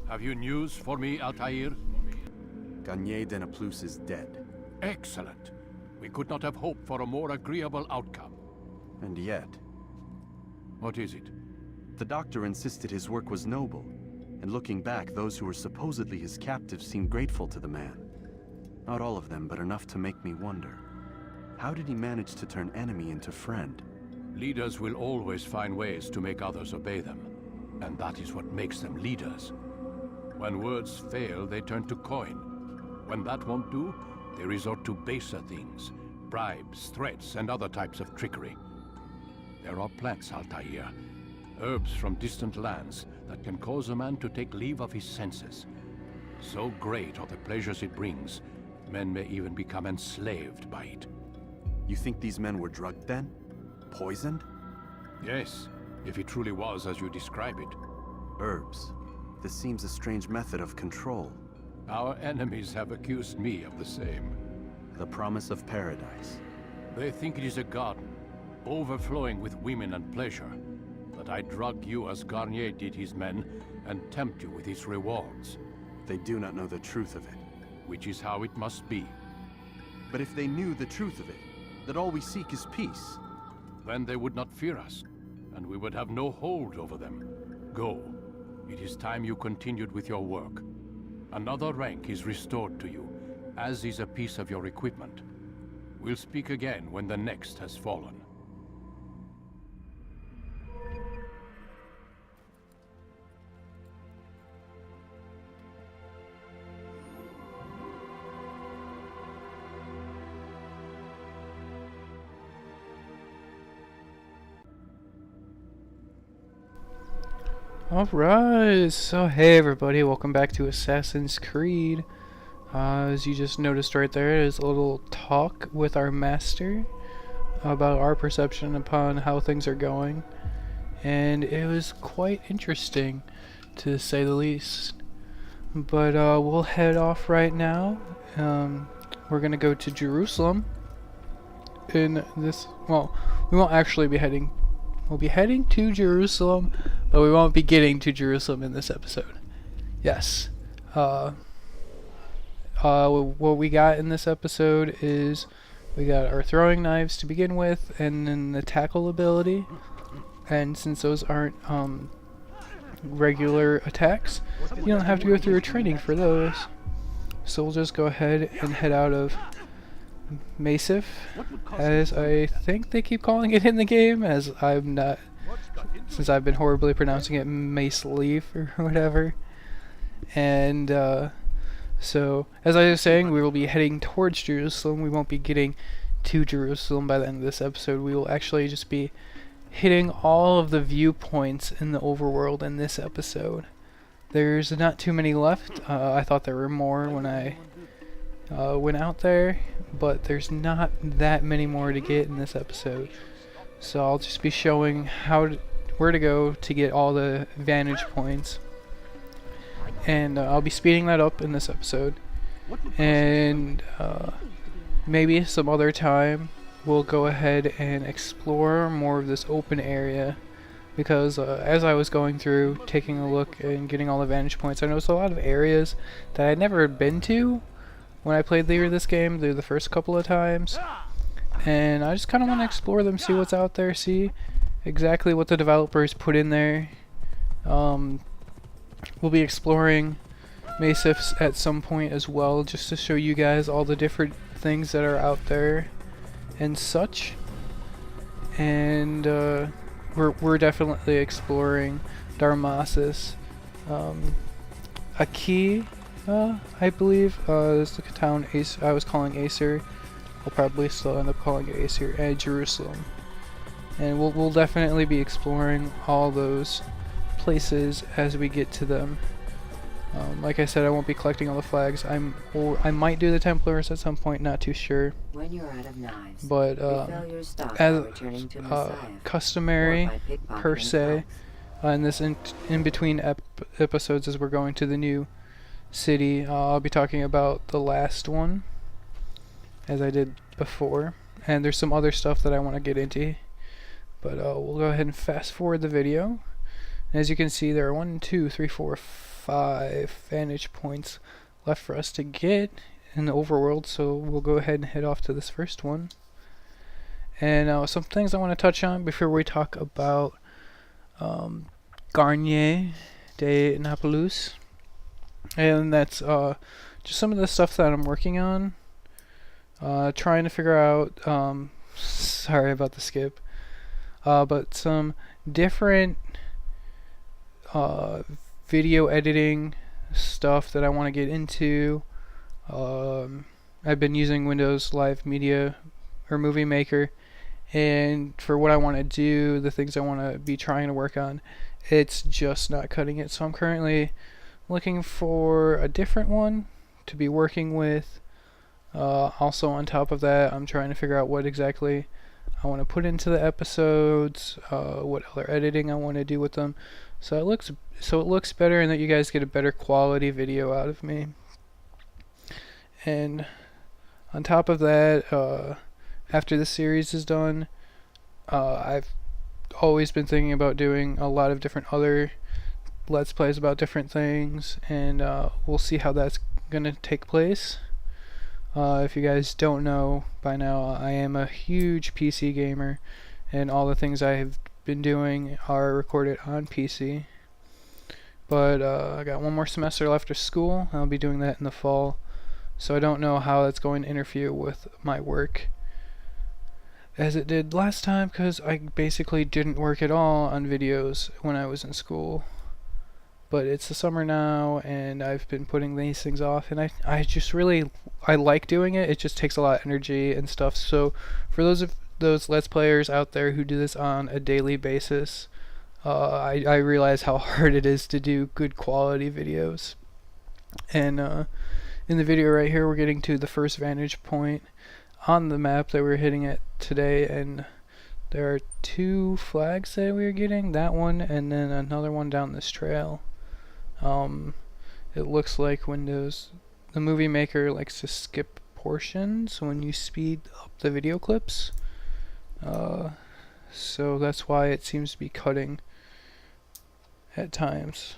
Have you news for me, Altair? Garnier de Naplouse is dead. Excellent. We could not have hoped for a more agreeable outcome. And yet, What is it? the doctor insisted his work was noble, and looking back, those who were supposedly his captives seemed grateful to the man. Not all of them, but enough to make me wonder. How did he manage to turn enemy into friend? Leaders will always find ways to make others obey them. And that is what makes them leaders. When words fail, they turn to coin. When that won't do, they resort to baser things. Bribes, threats, and other types of trickery. There are plants, Altair. Herbs from distant lands that can cause a man to take leave of his senses. So great are the pleasures it brings, men may even become enslaved by it. You think these men were drugged then? Poisoned? Yes, if it truly was as you describe it. Herbs. This seems a strange method of control. Our enemies have accused me of the same. The promise of paradise. They think it is a garden, overflowing with women and pleasure. That I drug you as Garnier did his men, and tempt you with its rewards. They do not know the truth of it. Which is how it must be. But if they knew the truth of it, that all we seek is peace, then they would not fear us, and we would have no hold over them. Go. It is time you continued with your work. Another rank is restored to you, as is a piece of your equipment. We'll speak again when the next has fallen. Alright, so hey everybody, welcome back to Assassin's Creed. As you just noticed right there is a little talk with our master about our perception upon how things are going. And it was quite interesting, to say the least. But we'll head off right now. We're gonna go to Jerusalem. In this, well, we won't actually be heading. We'll be heading to Jerusalem, but we won't be getting to Jerusalem in this episode. Yes. What we got in this episode is we got our throwing knives to begin with, and then the tackle ability. And since those aren't regular attacks, you don't have to go through a training for those. So we'll just go ahead and head out of Massif, as I think they keep calling it in the game, as I'm not, since I've been horribly pronouncing it Mace Leaf or whatever. And so, as I was saying, we will be heading towards Jerusalem. We won't be getting to Jerusalem by the end of this episode. We will actually just be hitting all of the viewpoints in the overworld in this episode. There's not too many left. I thought there were more when I went out there, but there's not that many more to get in this episode. So I'll just be showing where to go to get all the vantage points, and I'll be speeding that up in this episode. And maybe some other time we'll go ahead and explore more of this open area, because as I was going through, taking a look and getting all the vantage points, I noticed a lot of areas that I'd never been to when I played this game the first couple of times, and I just kind of want to explore them, see what's out there, see exactly what the developers put in there. We'll be exploring Massif at some point as well, just to show you guys all the different things that are out there and such. And we're definitely exploring Dharmassus. Aki, I believe, is the town I was calling Aesir. I'll probably still end up calling it Aesir, and Jerusalem. And we'll definitely be exploring all those places as we get to them. Like I said, I won't be collecting all the flags. I might do the Templars at some point, not too sure. When you're out of knives, but as customary per se, in this in between episodes as we're going to the new city, I'll be talking about the last one, as I did before, and there's some other stuff that I want to get into, but we'll go ahead and fast forward the video. And as you can see, there are 1, 2, 3, 4, 5 vantage points left for us to get in the overworld, so we'll go ahead and head off to this first one. And some things I want to touch on before we talk about Garnier de Napalus, and that's just some of the stuff that I'm working on, trying to figure out, sorry about the skip, but some different video editing stuff that I want to get into. I've been using Windows Live Media or Movie Maker, and for what I want to do, the things I want to be trying to work on, it's just not cutting it. So I'm currently looking for a different one to be working with. Also on top of that, I'm trying to figure out what exactly I want to put into the episodes, what other editing I want to do with them, so it looks better and that you guys get a better quality video out of me. And on top of that, after the series is done, I've always been thinking about doing a lot of different other Let's Plays about different things, and we'll see how that's gonna take place. If you guys don't know by now, I am a huge PC gamer, and all the things I have been doing are recorded on PC. But I got one more semester left of school. I'll be doing that in the fall, so I don't know how that's going to interfere with my work as it did last time, because I basically didn't work at all on videos when I was in school. But it's the summer now, and I've been putting these things off, and I just really, I like doing it. It just takes a lot of energy and stuff. So for those Let's Players out there who do this on a daily basis, I realize how hard it is to do good quality videos. And in the video right here, we're getting to the first vantage point on the map that we're hitting at today, and there are 2 flags that we're getting, that one and then another one down this trail. It looks like Windows, the Movie Maker, likes to skip portions when you speed up the video clips, so that's why it seems to be cutting at times.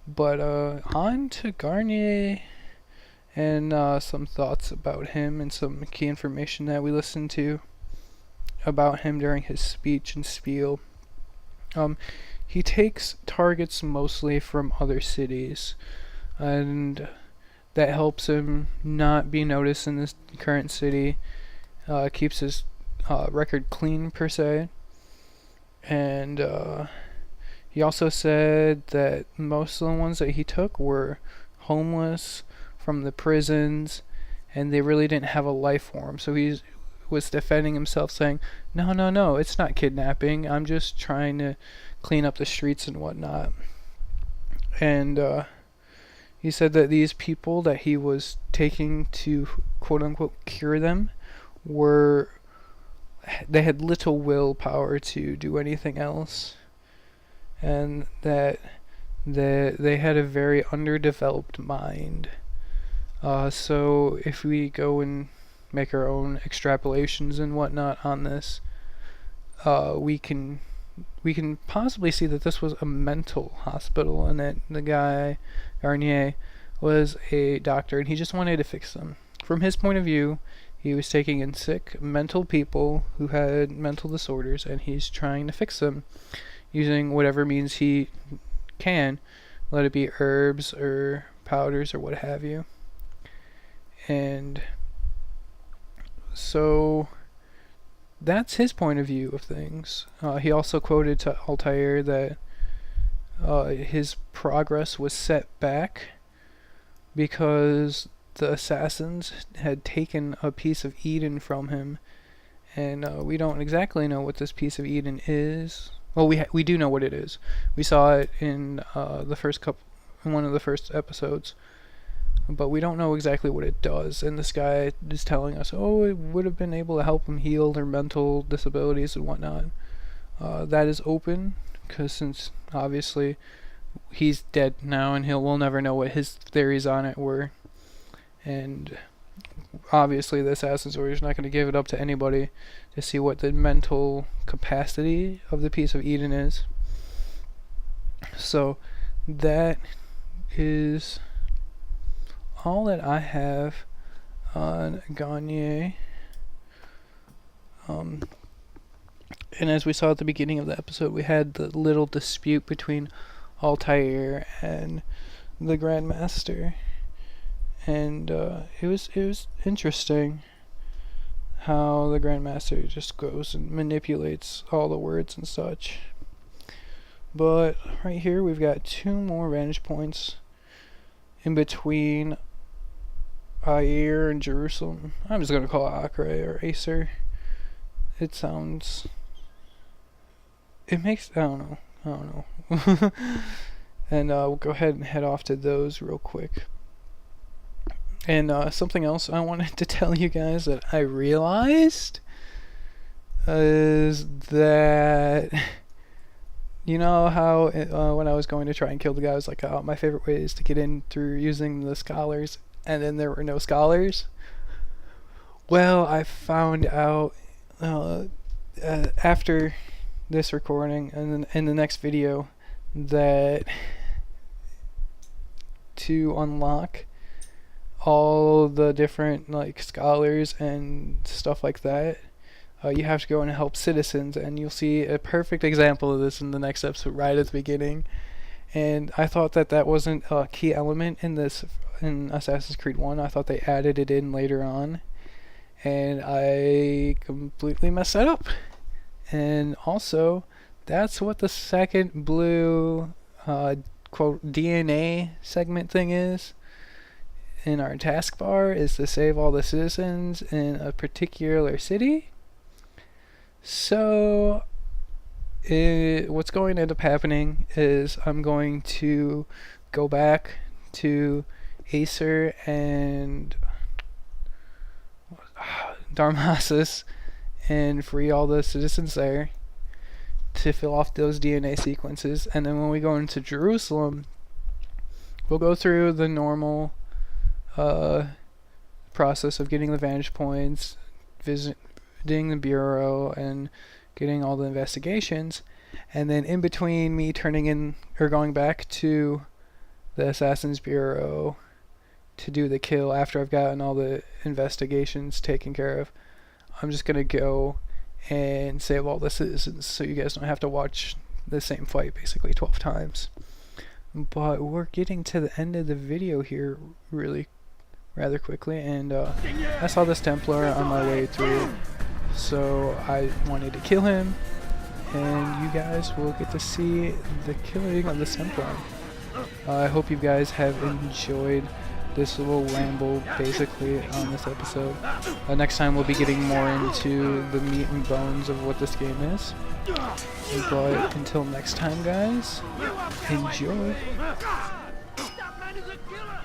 But on to Garnier, and some thoughts about him and some key information that we listened to about him during his speech and spiel. He takes targets mostly from other cities, and that helps him not be noticed in this current city, keeps his record clean per se. And he also said that most of the ones that he took were homeless from the prisons, and they really didn't have a life for him. So he was defending himself, saying, no, it's not kidnapping, I'm just trying to clean up the streets and whatnot. And he said that these people that he was taking to quote unquote cure them they had little willpower to do anything else, and that they had a very underdeveloped mind. So if we go and make our own extrapolations and whatnot on this, we can possibly see that this was a mental hospital, and that the guy Garnier was a doctor, and he just wanted to fix them. From his point of view, he was taking in sick mental people who had mental disorders, and he's trying to fix them using whatever means he can, let it be herbs or powders or what have you. And so that's his point of view of things. He also quoted to Altair that his progress was set back because the assassins had taken a piece of Eden from him, and we don't exactly know what this piece of Eden is. Well, we do know what it is. We saw it in one of the first episodes, but we don't know exactly what it does. And this guy is telling us, oh, it would have been able to help him heal their mental disabilities and whatnot. That is open, because since obviously he's dead now, and we'll never know what his theories on it were. And obviously the Assassin's Order is not going to give it up to anybody to see what the mental capacity of the piece of Eden is. So that is all that I have on Garnier. And as we saw at the beginning of the episode, we had the little dispute between Altair and the Grandmaster, and it was interesting how the Grandmaster just goes and manipulates all the words and such. But right here we've got 2 more vantage points in between Air and Jerusalem. I'm just gonna call it Acre or Acer. It makes, I don't know. And we'll go ahead and head off to those real quick. And something else I wanted to tell you guys that I realized is that, you know how when I was going to try and kill the guy, I was like, oh, my favorite way is to get in through using the scholars, and then there were no scholars? Well, I found out after this recording and then in the next video that to unlock all the different like scholars and stuff like that, you have to go and help citizens, and you'll see a perfect example of this in the next episode right at the beginning. And I thought that wasn't a key element in Assassin's Creed 1. I thought they added it in later on, and I completely messed that up. And also, that's what the second blue quote DNA segment thing is in our taskbar, is to save all the citizens in a particular city. So what's going to end up happening is I'm going to go back to Acer and Darmassus and free all the citizens there to fill off those DNA sequences. And then when we go into Jerusalem, we'll go through the normal process of getting the vantage points, visiting the bureau, and getting all the investigations. And then in between me turning in or going back to the Assassin's Bureau to do the kill after I've gotten all the investigations taken care of, I'm just gonna go and save all the citizens so you guys don't have to watch the same fight basically 12 times. But we're getting to the end of the video here rather quickly, and I saw this Templar on my way through, so I wanted to kill him, and you guys will get to see the killing of the Templar. I hope you guys have enjoyed this little ramble basically on this episode. Next time we'll be getting more into the meat and bones of what this game is. But until next time, guys, enjoy. That man is a killer!